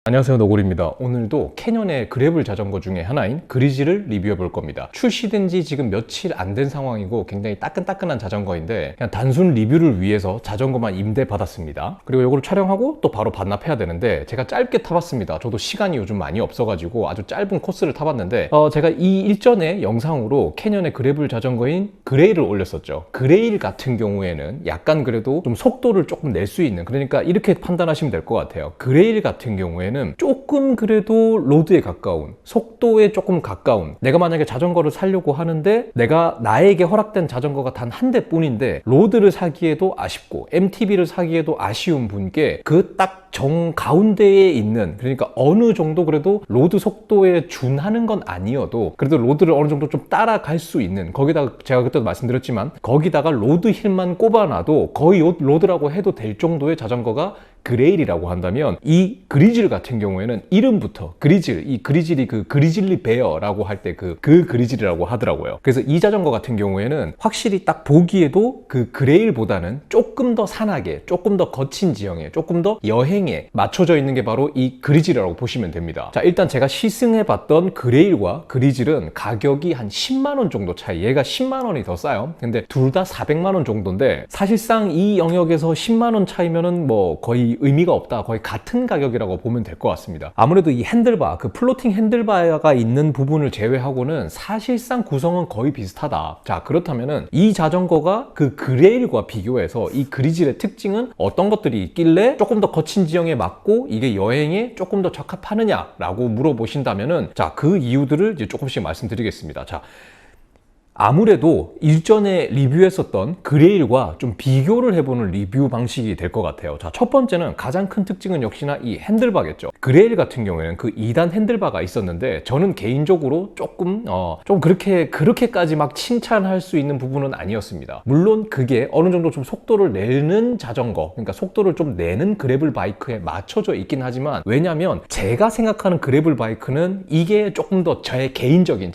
안녕하세요, 노골입니다. 오늘도 캐년의 그래블 자전거 중에 하나인 그리즈를 리뷰해 볼 겁니다. 출시된 지 지금 며칠 안 된 상황이고 굉장히 따끈따끈한 자전거인데 그냥 단순 리뷰를 위해서 자전거만 임대 받았습니다. 그리고 이걸 촬영하고 또 바로 반납해야 되는데 제가 짧게 타봤습니다. 저도 시간이 요즘 많이 없어가지고 아주 짧은 코스를 타봤는데 제가 이 일전에 영상으로 캐년의 그래블 자전거인 그레일을 올렸었죠. 그레일 같은 경우에는 약간 그래도 좀 속도를 조금 낼 수 있는, 그러니까 이렇게 판단하시면 될 것 같아요. 그레일 같은 경우에는 조금 그래도 로드에 가까운, 속도에 조금 가까운, 내가 만약에 자전거를 사려고 하는데 내가 나에게 허락된 자전거가 단 한 대뿐인데 로드를 사기에도 아쉽고 MTB를 사기에도 아쉬운 분께 그 딱 정 가운데에 있는, 그러니까 어느 정도 그래도 로드 속도에 준하는 건 아니어도 그래도 로드를 어느 정도 좀 따라갈 수 있는, 거기다가 제가 그때도 말씀드렸지만 거기다가 로드 힐만 꼽아놔도 거의 로드라고 해도 될 정도의 자전거가 그레일이라고 한다면, 이 그리즐 같은 경우에는 이름부터 이 그리즐이 그 그리즐리 베어라고 할 때 그 그리즐이라고 하더라고요. 그래서 이 자전거 같은 경우에는 확실히 딱 보기에도 그 그레일보다는 조금 더 산하게, 조금 더 거친 지형에, 조금 더 여행에 맞춰져 있는 게 바로 이 그리즐이라고 보시면 됩니다. 자, 일단 제가 시승해봤던 그레일과 그리즐은 가격이 한 10만 원 정도 차이. 얘가 10만 원이 더 싸요. 근데 둘 다 400만 원 정도인데 사실상 이 영역에서 10만 원 차이면은 뭐 거의 의미가 없다, 거의 같은 가격이라고 보면 될 것 같습니다. 아무래도 이 핸들바, 그 플로팅 핸들바가 있는 부분을 제외하고는 사실상 구성은 거의 비슷하다. 자, 그렇다면은 이 자전거가 그 그레일과 비교해서 이 그리즐의 특징은 어떤 것들이 있길래 조금 더 거친 지형에 맞고 이게 여행에 조금 더 적합하느냐라고 물어보신다면은, 자, 그 이유들을 이제 조금씩 말씀드리겠습니다. 자, 아무래도 일전에 리뷰했었던 그레일과 좀 비교를 해보는 리뷰 방식이 될 것 같아요. 자, 첫 번째는 가장 큰 특징은 역시나 이 핸들바겠죠. 그레일 같은 경우에는 그 2단 핸들바가 있었는데 저는 개인적으로 조금 좀 그렇게까지 막 칭찬할 수 있는 부분은 아니었습니다. 물론 그게 어느 정도 좀 속도를 내는 자전거, 그러니까 속도를 좀 내는 그래블 바이크에 맞춰져 있긴 하지만, 왜냐면 제가 생각하는 그래블 바이크는 이게 조금 더 제 개인적인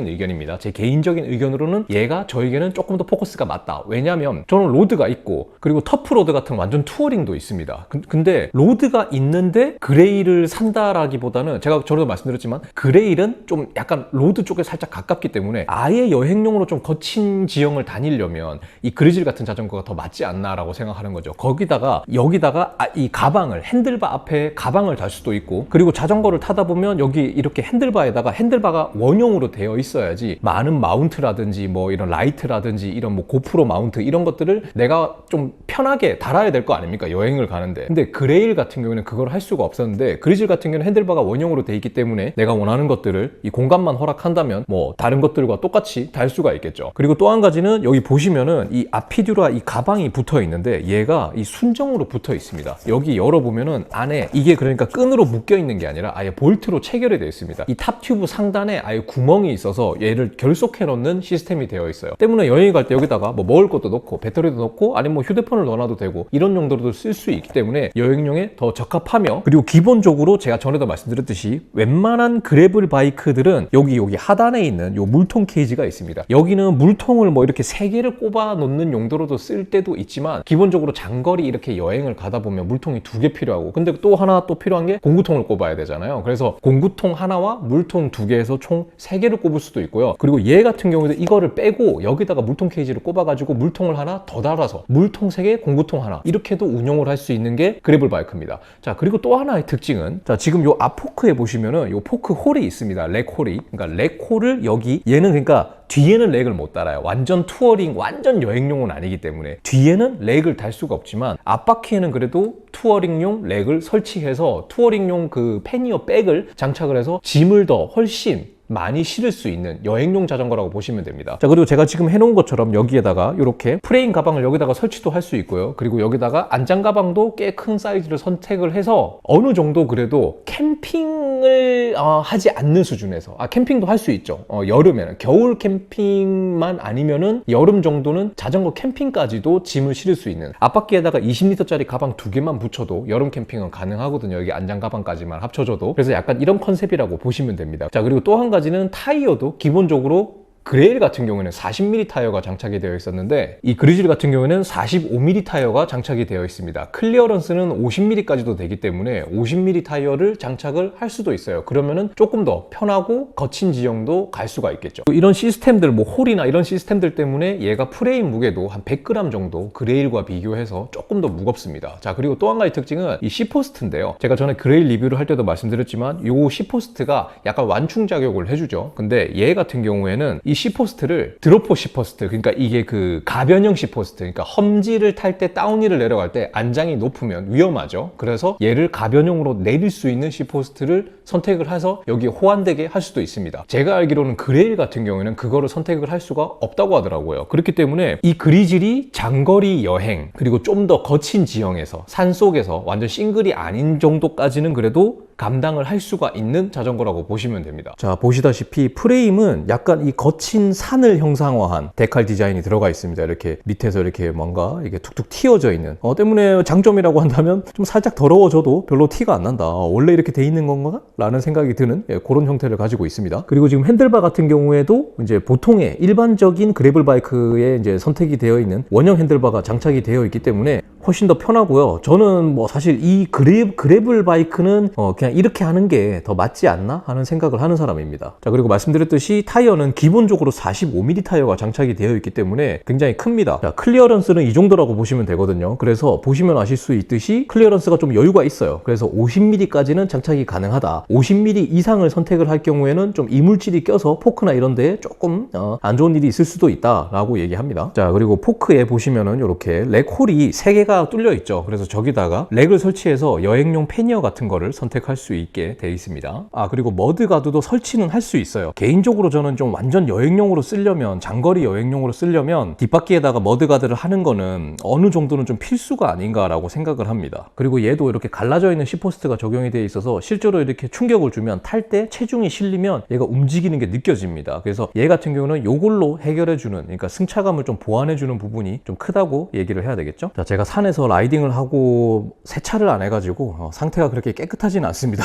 의견입니다. 제 개인적인 의견으로는 얘가 저에게는 조금 더 포커스가 맞다. 왜냐면 저는 로드가 있고 그리고 터프 로드 같은 완전 투어링도 있습니다. 근데 로드가 있는데 그레일을 산다라기보다는, 제가 전에도 말씀드렸지만 그레일은 좀 약간 로드 쪽에 살짝 가깝기 때문에 아예 여행용으로 좀 거친 지형을 다니려면 이 그리즐 같은 자전거가 더 맞지 않나라고 생각하는 거죠. 거기다가 여기다가 이 가방을, 핸들바 앞에 가방을 달 수도 있고, 그리고 자전거를 타다 보면 여기 이렇게 핸들바에다가, 핸들바가 원형으로 되어 있어야지 많은 마운트라든지 뭐 이런 라이트라든지 이런 뭐 고프로 마운트 이런 것들을 내가 좀 편하게 달아야 될 거 아닙니까, 여행을 가는데. 근데 그레일 같은 경우에는 그걸 할 수가 없었는데 그리즐 같은 경우는 핸들바가 원형으로 돼 있기 때문에 내가 원하는 것들을 이 공간만 허락한다면 뭐 다른 것들과 똑같이 달 수가 있겠죠. 그리고 또 한 가지는 여기 보시면은 이 아피듀라 이 가방이 붙어 있는데 얘가 이 순정으로 붙어 있습니다. 여기 열어보면은 안에 이게 그러니까 끈으로 묶여 있는 게 아니라 아예 볼트로 체결이 되어 있습니다. 이 탑 튜브 상단에 아예 구멍이 있어서 얘를 결속해 놓는 시스템이 되어 있어요. 때문에 여행 갈 때 여기다가 뭐 먹을 것도 넣고 배터리도 넣고 아니면 뭐 휴대폰을 넣어놔도 되고 이런 용도로도 쓸 수 있기 때문에 여행용에 더 적합하며, 그리고 기본적으로 제가 전에도 말씀드렸듯이 웬만한 그래블 바이크들은 여기 하단에 있는 요 물통 케이지가 있습니다. 여기는 물통을 뭐 이렇게 3개를 꼽아 놓는 용도로도 쓸 때도 있지만 기본적으로 장거리 이렇게 여행을 가다 보면 물통이 2개 필요하고, 근데 또 하나 또 필요한 게 공구통을 꼽아야 되잖아요. 그래서 공구통 하나와 물통 2개에서 총 3개를 꼽을 수도 있고요. 그리고 얘 같은 경우에도 이거를 빼고 여기다가 물통 케이지를 꼽아가지고 물통을 하나 더 달아서 물통 3개, 공구통 하나, 이렇게도 운용을 할 수 있는 게 그래블 바이크입니다. 자, 그리고 또 하나의 특징은, 자, 지금 요 앞포크에 보시면은 요 포크 홀이 있습니다. 렉 홀이. 그러니까 렉 홀을 여기, 얘는 그러니까 뒤에는 렉을 못 달아요. 완전 투어링, 완전 여행용은 아니기 때문에 뒤에는 렉을 달 수가 없지만 앞바퀴에는 그래도 투어링용 렉을 설치해서 투어링용 그 패니어 백을 장착을 해서 짐을 더 훨씬 많이 실을 수 있는 여행용 자전거라고 보시면 됩니다. 자, 그리고 제가 지금 해놓은 것처럼 여기에다가 이렇게 프레임 가방을 여기다가 설치도 할 수 있고요. 그리고 여기다가 안장 가방도 꽤 큰 사이즈를 선택을 해서 어느 정도 그래도 캠핑을 하지 않는 수준에서, 캠핑도 할 수 있죠. 여름에는, 겨울 캠핑만 아니면은 여름 정도는 자전거 캠핑까지도 짐을 실을 수 있는, 앞바퀴에다가 20리터짜리 가방 2개만 붙여도 여름 캠핑은 가능하거든요. 여기 안장 가방까지만 합쳐져도. 그래서 약간 이런 컨셉이라고 보시면 됩니다. 자, 그리고 또 한 가지는 타이어도 기본적으로 그레일 같은 경우에는 40mm 타이어가 장착이 되어 있었는데 이 그리즐 같은 경우에는 45mm 타이어가 장착이 되어 있습니다. 클리어런스는 50mm까지도 되기 때문에 50mm 타이어를 장착을 할 수도 있어요. 그러면은 조금 더 편하고 거친 지형도 갈 수가 있겠죠. 이런 시스템들, 뭐 홀이나 이런 시스템들 때문에 얘가 프레임 무게도 한 100g 정도 그레일과 비교해서 조금 더 무겁습니다. 자, 그리고 또 한 가지 특징은 이 C포스트인데요. 제가 전에 그레일 리뷰를 할 때도 말씀드렸지만 이 C포스트가 약간 완충 작용을 해주죠. 근데 얘 같은 경우에는 이 C포스트를 드롭포 C포스트, 그러니까 이게 그 가변형 C포스트, 그러니까 험지를 탈 때 다운힐을 내려갈 때 안장이 높으면 위험하죠. 그래서 얘를 가변형으로 내릴 수 있는 C포스트를 선택을 해서 여기 호환되게 할 수도 있습니다. 제가 알기로는 그레일 같은 경우에는 그거를 선택을 할 수가 없다고 하더라고요. 그렇기 때문에 이 그리즐이 장거리 여행 그리고 좀 더 거친 지형에서 산속에서 완전 싱글이 아닌 정도까지는 그래도 감당을 할 수가 있는 자전거라고 보시면 됩니다. 자, 보시다시피 프레임은 약간 이 거친 산을 형상화한 데칼 디자인이 들어가 있습니다. 이렇게 밑에서 이렇게 뭔가 이게 툭툭 튀어져 있는 때문에 장점이라고 한다면 좀 살짝 더러워져도 별로 티가 안 난다. 원래 이렇게 돼 있는 건가? 라는 생각이 드는 그런 형태를 가지고 있습니다. 그리고 지금 핸들바 같은 경우에도 이제 보통의 일반적인 그래블 바이크에 이제 선택이 되어 있는 원형 핸들바가 장착이 되어 있기 때문에 훨씬 더 편하고요. 저는 뭐 사실 이 그래블 바이크는 그냥 이렇게 하는 게 더 맞지 않나 하는 생각을 하는 사람입니다. 자, 그리고 말씀드렸듯이 타이어는 기본적으로 45mm 타이어가 장착이 되어 있기 때문에 굉장히 큽니다. 자, 클리어런스는 이 정도라고 보시면 되거든요. 그래서 보시면 아실 수 있듯이 클리어런스가 좀 여유가 있어요. 그래서 50mm까지는 장착이 가능하다. 50mm 이상을 선택을 할 경우에는 좀 이물질이 껴서 포크나 이런 데에 조금 안 좋은 일이 있을 수도 있다라고 얘기합니다. 자, 그리고 포크에 보시면은 이렇게 렉 홀이 3개가 뚫려 있죠. 그래서 저기다가 렉을 설치해서 여행용 패니어 같은 거를 선택할 수 있게 되어 있습니다. 아, 그리고 머드가드도 설치는 할 수 있어요. 개인적으로 저는 좀 완전 여행용으로 쓰려면, 장거리 여행용으로 쓰려면 뒷바퀴에다가 머드가드를 하는 거는 어느 정도는 좀 필수가 아닌가라고 생각을 합니다. 그리고 얘도 이렇게 갈라져 있는 C포스트가 적용이 되어 있어서 실제로 이렇게 충격을 주면 탈 때 체중이 실리면 얘가 움직이는 게 느껴집니다. 그래서 얘 같은 경우는 이걸로 해결해주는, 그러니까 승차감을 좀 보완해주는 부분이 좀 크다고 얘기를 해야 되겠죠. 자, 제가 산에서 라이딩을 하고 세차를 안 해가지고 상태가 그렇게 깨끗하지는 않습니다.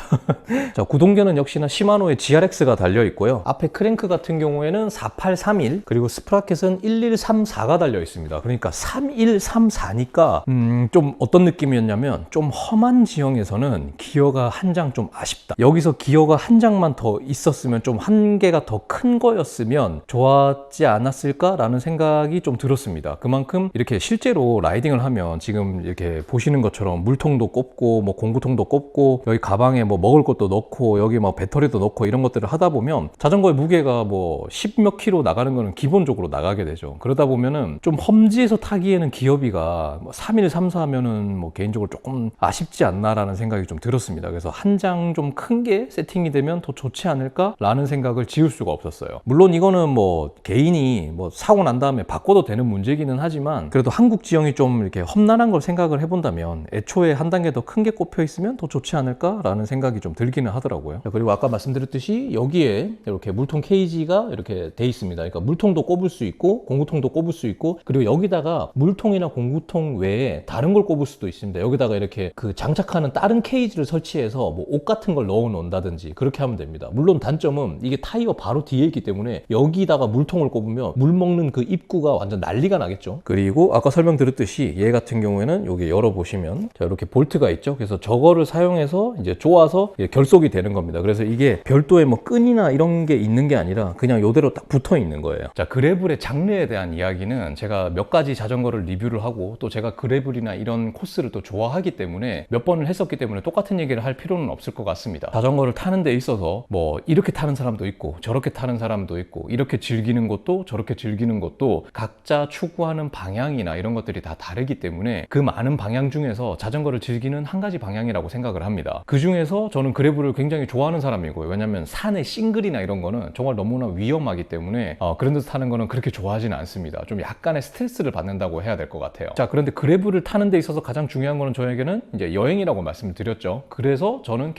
자, 구동계는 역시나 시마노의 GRX가 달려 있고요. 앞에 크랭크 같은 경우에는 4831, 그리고 스프라켓은 1134가 달려 있습니다. 그러니까 3134니까 좀 어떤 느낌이었냐면 좀 험한 지형에서는 기어가 한 장 좀 아쉽다. 여기서 기어가 한 장만 더 있었으면, 좀 한 개가 더 큰 거였으면 좋았지 않았을까라는 생각이 좀 들었습니다. 그만큼 이렇게 실제로 라이딩을 하면 지금 이렇게 보시는 것처럼 물통도 꼽고 뭐 공구통도 꼽고 여기 가방에 뭐 먹을 것도 넣고 여기 뭐 배터리도 넣고 이런 것들을 하다 보면 자전거의 무게가 뭐 10몇 킬로 나가는 거는 기본적으로 나가게 되죠. 그러다 보면은 좀 험지에서 타기에는 기어비가 뭐 3134 하면은 뭐 개인적으로 조금 아쉽지 않나라는 생각이 좀 들었습니다. 그래서 한 장 좀 큰 게 세팅이 되면 더 좋지 않을까라는 생각을 지울 수가 없었어요. 물론 이거는 뭐 개인이 뭐 사고 난 다음에 바꿔도 되는 문제기는 하지만 그래도 한국 지형이 좀 이렇게 험난한 걸 생각을 해본다면 애초에 한 단계 더 큰 게 꼽혀 있으면 더 좋지 않을까라는 생각이 좀 들기는 하더라고요. 그리고 아까 말씀드렸듯이 여기에 이렇게 물통 케이지가 이렇게 돼 있습니다. 그러니까 물통도 꼽을 수 있고 공구통도 꼽을 수 있고, 그리고 여기다가 물통이나 공구통 외에 다른 걸 꼽을 수도 있습니다. 여기다가 이렇게 그 장착하는 다른 케이지를 설치해서 뭐 옷 같은 걸 넣어 놓는다든지 그렇게 하면 됩니다. 물론 단점은 이게 타이어 바로 뒤에 있기 때문에 여기다가 물통을 꼽으면 물 먹는 그 입구가 완전 난리가 나겠죠. 그리고 아까 설명드렸듯이 얘 같은 경우에는 여기 열어보시면 자, 이렇게 볼트가 있죠. 그래서 저거를 사용해서 이제 조아서 결속이 되는 겁니다. 그래서 이게 별도의 뭐 끈이나 이런 게 있는 게 아니라 그냥 이대로 딱 붙어 있는 거예요. 자, 그래블의 장르에 대한 이야기는 제가 몇 가지 자전거를 리뷰를 하고 또 제가 그래블이나 이런 코스를 또 좋아하기 때문에 몇 번을 했었기 때문에 똑같은 얘기를 할 필요는 없을 것 같습니다. 자전거를 타는 데 있어서 뭐 이렇게 타는 사람도 있고 저렇게 타는 사람도 있고 이렇게 즐기는 것도 저렇게 즐기는 것도 각자 추구하는 방향이나 이런 것들이 다 다르기 때문에 그 많은 방향 중에서 자전거를 즐기는 한 가지 방향이라고 생각을 합니다. 그 중에서 저는 그래블을 굉장히 좋아하는 사람이고요. 왜냐면 산의 싱글이나 이런 거는 정말 너무나 위험하기 때문에 그런 데서 타는 거는 그렇게 좋아하지는 않습니다. 좀 약간의 스트레스를 받는다고 해야 될 것 같아요. 자, 그런데 그래블을 타는 데 있어서 가장 중요한 거는 저에게는 이제 여행이라고 말씀을 드렸죠. 그래서 저는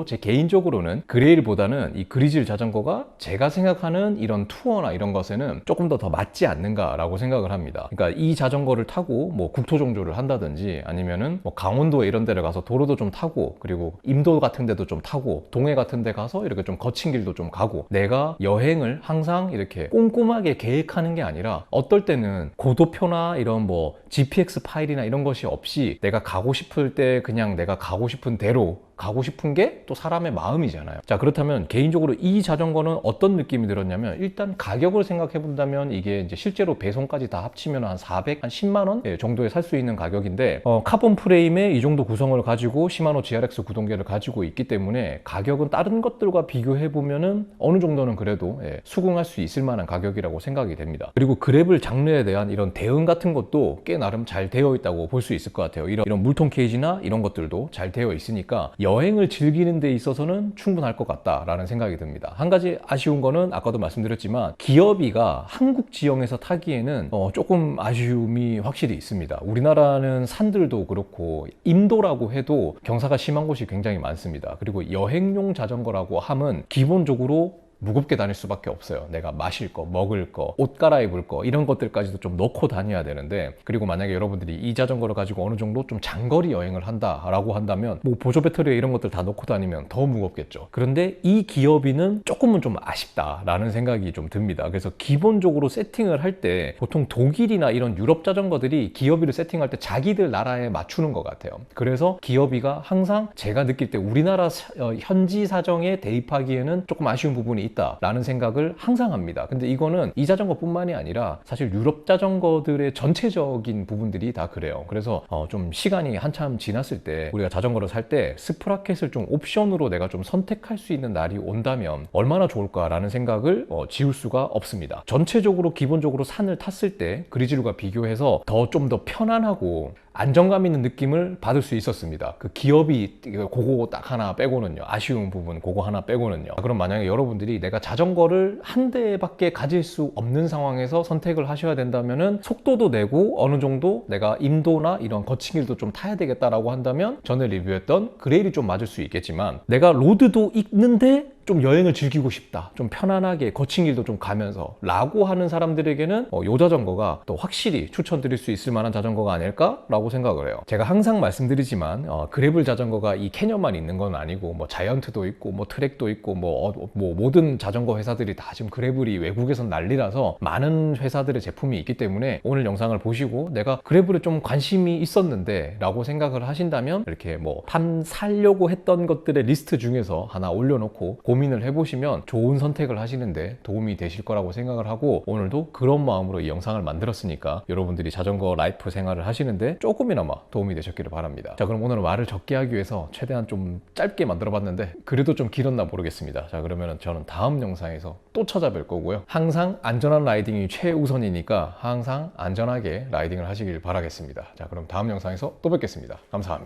제 개인적으로는 그레일보다는 이 그리즐 자전거가 제가 생각하는 이런 투어나 이런 것에는 조금 더 맞지 않는가라고 생각을 합니다. 그러니까 이 자전거를 타고 뭐 국토 종조를 한다든지 아니면은 뭐 강원도 이런 데를 가서 도로도 좀 타고, 그리고 임도 같은 데도 좀 타고, 동해 같은 데 가서 이렇게 좀 거친 길도 좀 가고, 내가 여행을 항상 이렇게 꼼꼼하게 계획하는 게 아니라 어떨 때는 고도표나 이런 뭐 GPX 파일이나 이런 것이 없이 내가 가고 싶을 때 그냥 내가 가고 싶은 대로 가고 싶은 게 또 사람의 마음이잖아요. 자, 그렇다면 개인적으로 이 자전거는 어떤 느낌이 들었냐면, 일단 가격을 생각해 본다면 이게 이제 실제로 배송까지 다 합치면 한 400, 한 10만 원 정도에 살 수 있는 가격인데, 카본 프레임에 이 정도 구성을 가지고 시마노 GRX 구동계를 가지고 있기 때문에 가격은 다른 것들과 비교해 보면은 어느 정도는 그래도 수긍할 수 있을 만한 가격이라고 생각이 됩니다. 그리고 그래블 장르에 대한 이런 대응 같은 것도 꽤 나름 잘 되어 있다고 볼 수 있을 것 같아요. 이런 물통 케이지나 이런 것들도 잘 되어 있으니까 여행을 즐기는 데 있어서는 충분할 것 같다라는 생각이 듭니다. 한 가지 아쉬운 거는 아까도 말씀드렸지만 기어비가 한국 지형에서 타기에는 조금 아쉬움이 확실히 있습니다. 우리나라는 산들도 그렇고 임도라고 해도 경사가 심한 곳이 굉장히 많습니다. 그리고 여행용 자전거라고 함은 기본적으로 무겁게 다닐 수밖에 없어요. 내가 마실 거, 먹을 거, 옷 갈아입을 거 이런 것들까지도 좀 넣고 다녀야 되는데, 그리고 만약에 여러분들이 이 자전거를 가지고 어느 정도 좀 장거리 여행을 한다라고 한다면 뭐 보조 배터리 이런 것들 다 넣고 다니면 더 무겁겠죠. 그런데 이 기어비는 조금은 좀 아쉽다라는 생각이 좀 듭니다. 그래서 기본적으로 세팅을 할 때 보통 독일이나 이런 유럽 자전거들이 기어비를 세팅할 때 자기들 나라에 맞추는 것 같아요. 그래서 기어비가 항상 제가 느낄 때 우리나라 현지 사정에 대입하기에는 조금 아쉬운 부분이 있다라는 생각을 항상 합니다. 근데 이거는 이 자전거뿐만이 아니라 사실 유럽 자전거들의 전체적인 부분들이 다 그래요. 그래서 좀 시간이 한참 지났을 때 우리가 자전거를 살 때 스프라켓을 좀 옵션으로 내가 좀 선택할 수 있는 날이 온다면 얼마나 좋을까라는 생각을 지울 수가 없습니다. 전체적으로 기본적으로 산을 탔을 때 그리즐과 비교해서 좀 더 편안하고 안정감 있는 느낌을 받을 수 있었습니다. 그 기어비 그거 딱 하나 빼고는요, 아쉬운 부분 그거 하나 빼고는요. 그럼 만약에 여러분들이 내가 자전거를 한 대밖에 가질 수 없는 상황에서 선택을 하셔야 된다면은 속도도 내고 어느 정도 내가 임도나 이런 거친 길도 좀 타야 되겠다라고 한다면 전에 리뷰했던 그레일이 좀 맞을 수 있겠지만, 내가 로드도 있는데 좀 여행을 즐기고 싶다, 좀 편안하게 거친 길도 좀 가면서 라고 하는 사람들에게는 이 자전거가 또 확실히 추천드릴 수 있을 만한 자전거가 아닐까라고 생각을 해요. 제가 항상 말씀드리지만 그래블 자전거가 이 캐년만 있는 건 아니고 뭐 자이언트도 있고 뭐 트랙도 있고 뭐 모든 자전거 회사들이 다 지금 그래블이 외국에선 난리라서 많은 회사들의 제품이 있기 때문에 오늘 영상을 보시고 내가 그래블에 좀 관심이 있었는데 라고 생각을 하신다면 이렇게 뭐 사려고 했던 것들의 리스트 중에서 하나 올려놓고 고민을 해보시면 좋은 선택을 하시는데 도움이 되실 거라고 생각을 하고, 오늘도 그런 마음으로 이 영상을 만들었으니까 여러분들이 자전거 라이프 생활을 하시는데 조금이나마 도움이 되셨기를 바랍니다. 자, 그럼 오늘은 말을 적게 하기 위해서 최대한 좀 짧게 만들어 봤는데 그래도 좀 길었나 모르겠습니다. 자, 그러면 저는 다음 영상에서 또 찾아뵐 거고요. 항상 안전한 라이딩이 최우선이니까 항상 안전하게 라이딩을 하시길 바라겠습니다. 자, 그럼 다음 영상에서 또 뵙겠습니다. 감사합니다.